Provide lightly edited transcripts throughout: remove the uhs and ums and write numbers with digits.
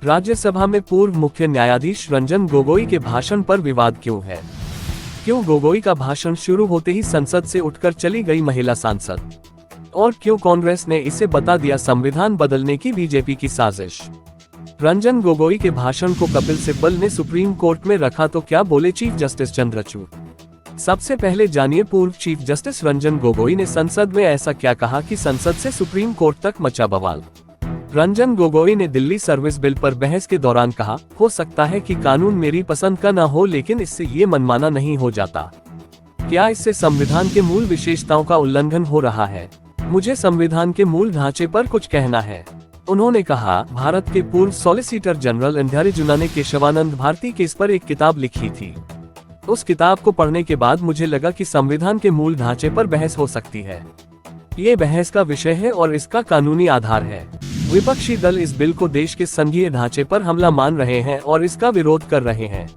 राज्यसभा में पूर्व मुख्य न्यायाधीश रंजन गोगोई के भाषण पर विवाद क्यों है? क्यों गोगोई का भाषण शुरू होते ही संसद से उठकर चली गई महिला सांसद? और क्यों कांग्रेस ने इसे बता दिया संविधान बदलने की बीजेपी की साजिश? रंजन गोगोई के भाषण को कपिल सिब्बल ने सुप्रीम कोर्ट में रखा तो क्या बोले चीफ जस्टिस चंद्रचूड़? सबसे पहले जानिए पूर्व चीफ जस्टिस रंजन गोगोई ने संसद में ऐसा क्या कहा कि संसद से सुप्रीम कोर्ट तक मचा बवाल। रंजन गोगोई ने दिल्ली सर्विस बिल पर बहस के दौरान कहा, हो सकता है कि कानून मेरी पसंद का न हो, लेकिन इससे ये मनमाना नहीं हो जाता। क्या इससे संविधान के मूल विशेषताओं का उल्लंघन हो रहा है? मुझे संविधान के मूल ढांचे पर कुछ कहना है। उन्होंने कहा, भारत के पूर्व सॉलिसिटर जनरल इंद्रारिजुना ने केशवानंद भारती केस पर एक किताब लिखी थी। उस किताब को पढ़ने के बाद मुझे लगा कि संविधान के मूल ढांचे पर बहस हो सकती है। ये बहस का विषय है और इसका कानूनी आधार है। विपक्षी दल इस बिल को देश के संघीय ढांचे पर हमला मान रहे हैं और इसका विरोध कर रहे हैं।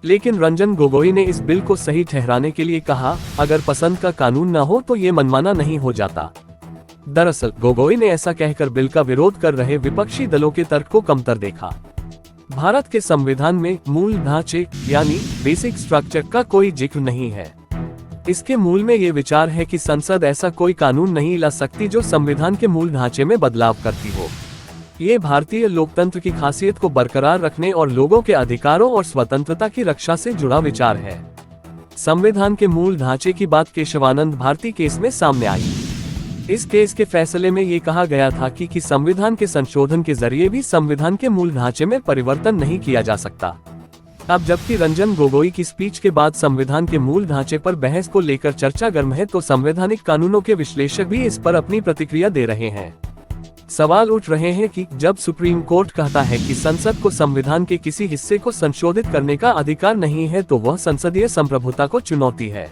लेकिन रंजन गोगोई ने इस बिल को सही ठहराने के लिए कहा, अगर पसंद का कानून न हो तो ये मनमाना नहीं हो जाता। दरअसल गोगोई ने ऐसा कहकर बिल का विरोध कर रहे विपक्षी दलों के तर्क को कमतर देखा। भारत के संविधान में मूल ढांचे यानी बेसिक स्ट्रक्चर का कोई जिक्र नहीं है। इसके मूल में ये विचार है कि संसद ऐसा कोई कानून नहीं ला सकती जो संविधान के मूल ढांचे में बदलाव करती हो। ये भारतीय लोकतंत्र की खासियत को बरकरार रखने और लोगों के अधिकारों और स्वतंत्रता की रक्षा से जुड़ा विचार है। संविधान के मूल ढांचे की बात केशवानंद भारती केस में सामने आई। इस केस के फैसले में ये कहा गया था कि संविधान के संशोधन के जरिए भी संविधान के मूल ढांचे में परिवर्तन नहीं किया जा सकता। अब जबकि रंजन गोगोई की स्पीच के बाद संविधान के मूल ढांचे पर बहस को लेकर चर्चा गर्म है, तो संवैधानिक कानूनों के विश्लेषक भी इस पर अपनी प्रतिक्रिया दे रहे हैं। सवाल उठ रहे हैं कि जब सुप्रीम कोर्ट कहता है कि संसद को संविधान के किसी हिस्से को संशोधित करने का अधिकार नहीं है, तो वह संसदीय संप्रभुता को चुनौती है।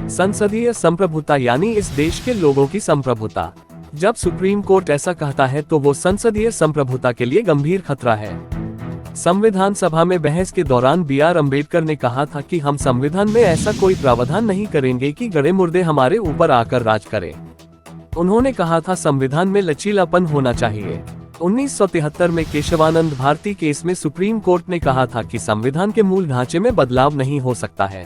संसदीय संप्रभुता यानी इस देश के लोगों की संप्रभुता। जब सुप्रीम कोर्ट ऐसा कहता है तो वो संसदीय संप्रभुता के लिए गंभीर खतरा है। संविधान सभा में बहस के दौरान B.R. अम्बेडकर ने कहा था कि हम संविधान में ऐसा कोई प्रावधान नहीं करेंगे कि गड़े मुर्दे हमारे ऊपर आकर राज करें। उन्होंने कहा था संविधान में लचीलापन होना चाहिए। 1973 में केशवानंद भारती केस में सुप्रीम कोर्ट ने कहा था कि संविधान के मूल ढांचे में बदलाव नहीं हो सकता है।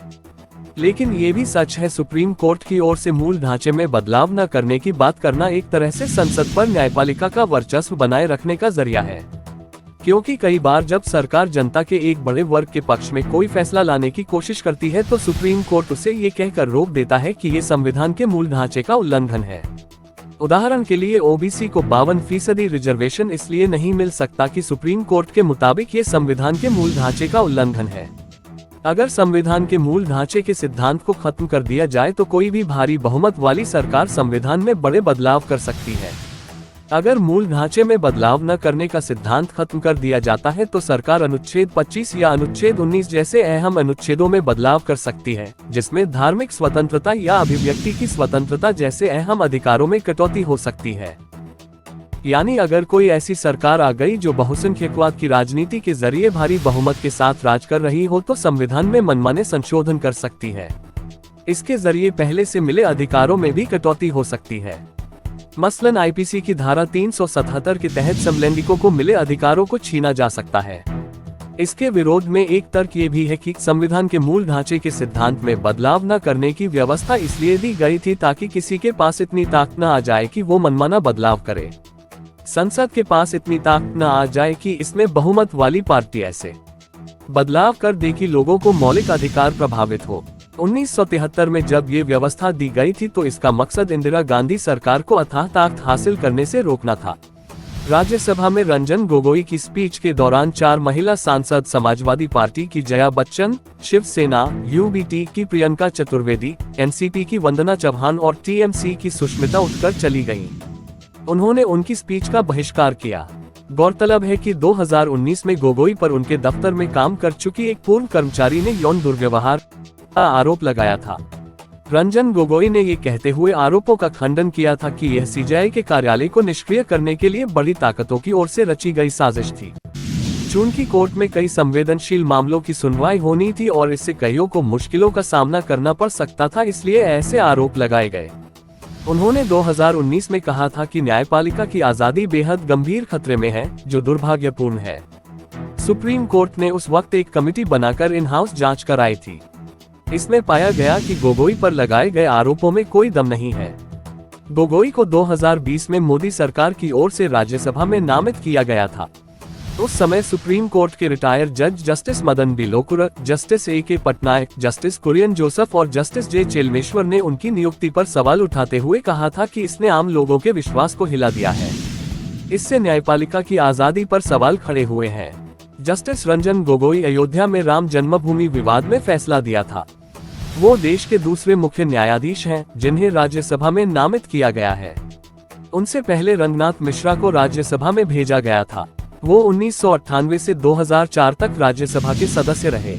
लेकिन ये भी सच है, सुप्रीम कोर्ट की ओर से मूल ढांचे में बदलाव न करने की बात करना एक तरह से संसद पर न्यायपालिका का वर्चस्व बनाए रखने का जरिया है। क्योंकि कई बार जब सरकार जनता के एक बड़े वर्ग के पक्ष में कोई फैसला लाने की कोशिश करती है तो सुप्रीम कोर्ट उसे ये कहकर रोक देता है कि ये संविधान के मूल ढांचे का उल्लंघन है। उदाहरण के लिए ओबीसी को 52% रिजर्वेशन इसलिए नहीं मिल सकता कि सुप्रीम कोर्ट के मुताबिक ये संविधान के मूल ढांचे का उल्लंघन है। अगर संविधान के मूल ढांचे के सिद्धांत को खत्म कर दिया जाए तो कोई भी भारी बहुमत वाली सरकार संविधान में बड़े बदलाव कर सकती है। अगर मूल ढांचे में बदलाव न करने का सिद्धांत खत्म कर दिया जाता है तो सरकार अनुच्छेद 25 या अनुच्छेद 19 जैसे अहम अनुच्छेदों में बदलाव कर सकती है, जिसमें धार्मिक स्वतंत्रता या अभिव्यक्ति की स्वतंत्रता जैसे अहम अधिकारों में कटौती हो सकती है। यानी अगर कोई ऐसी सरकार आ गई जो बहुसंख्यकवाद की राजनीति के जरिए भारी बहुमत के साथ राज कर रही हो तो संविधान में मनमाने संशोधन कर सकती है। इसके जरिए पहले से मिले अधिकारों में भी कटौती हो सकती है। मसलन आईपीसी की धारा 377 के तहत समलैंगिकों को मिले अधिकारों को छीना जा सकता है। इसके विरोध में एक तर्क ये भी है कि संविधान के मूल ढांचे के सिद्धांत में बदलाव न करने की व्यवस्था इसलिए दी गई थी ताकि किसी के पास इतनी ताकत न आ जाए कि वो मनमाना बदलाव करे। संसद के पास इतनी ताकत न आ जाए कि इसमें बहुमत वाली पार्टी ऐसे बदलाव कर दे कि लोगों को मौलिक अधिकार प्रभावित हो। 1973 में जब ये व्यवस्था दी गई थी तो इसका मकसद इंदिरा गांधी सरकार को अथाह ताकत हासिल करने से रोकना था। राज्यसभा में रंजन गोगोई की स्पीच के दौरान 4 महिला सांसद समाजवादी पार्टी की जया बच्चन, शिवसेना यूबीटी की प्रियंका चतुर्वेदी, एनसीपी की वंदना चौहान और टीएमसी की सुष्मिता उठकर चली गईं। उन्होंने उनकी स्पीच का बहिष्कार किया। गौरतलब है कि 2019 में गोगोई पर उनके दफ्तर में काम कर चुकी एक पूर्व कर्मचारी ने यौन दुर्व्यवहार का आरोप लगाया था। रंजन गोगोई ने ये कहते हुए आरोपों का खंडन किया था कि यह सीजेआई के कार्यालय को निष्क्रिय करने के लिए बड़ी ताकतों की ओर से रची गई साजिश थी। चूंकि कोर्ट में कई संवेदनशील मामलों की सुनवाई होनी थी और इससे कईयों को मुश्किलों का सामना करना पड़ सकता था, इसलिए ऐसे आरोप लगाए गए। उन्होंने 2019 में कहा था कि न्यायपालिका की आजादी बेहद गंभीर खतरे में है, जो दुर्भाग्यपूर्ण है। सुप्रीम कोर्ट ने उस वक्त एक कमेटी बनाकर इन हाउस जांच कराई थी। इसमें पाया गया कि गोगोई पर लगाए गए आरोपों में कोई दम नहीं है। गोगोई को 2020 में मोदी सरकार की ओर से राज्यसभा में नामित किया गया था। उस समय सुप्रीम कोर्ट के रिटायर्ड जज justice Madan B Lokur, justice A.K. Patnaik, justice Kurian Joseph और जस्टिस J. चेलमेश्वर ने उनकी नियुक्ति पर सवाल उठाते हुए कहा था कि इसने आम लोगों के विश्वास को हिला दिया है। इससे न्यायपालिका की आजादी पर सवाल खड़े हुए हैं। जस्टिस रंजन गोगोई अयोध्या में राम जन्मभूमि विवाद में फैसला दिया था। वो देश के दूसरे मुख्य न्यायाधीश हैं, जिन्हें राज्यसभा में नामित किया गया है। उनसे पहले रंगनाथ मिश्रा को राज्यसभा में भेजा गया था। वो 1998 से 2004 तक राज्यसभा के सदस्य रहे।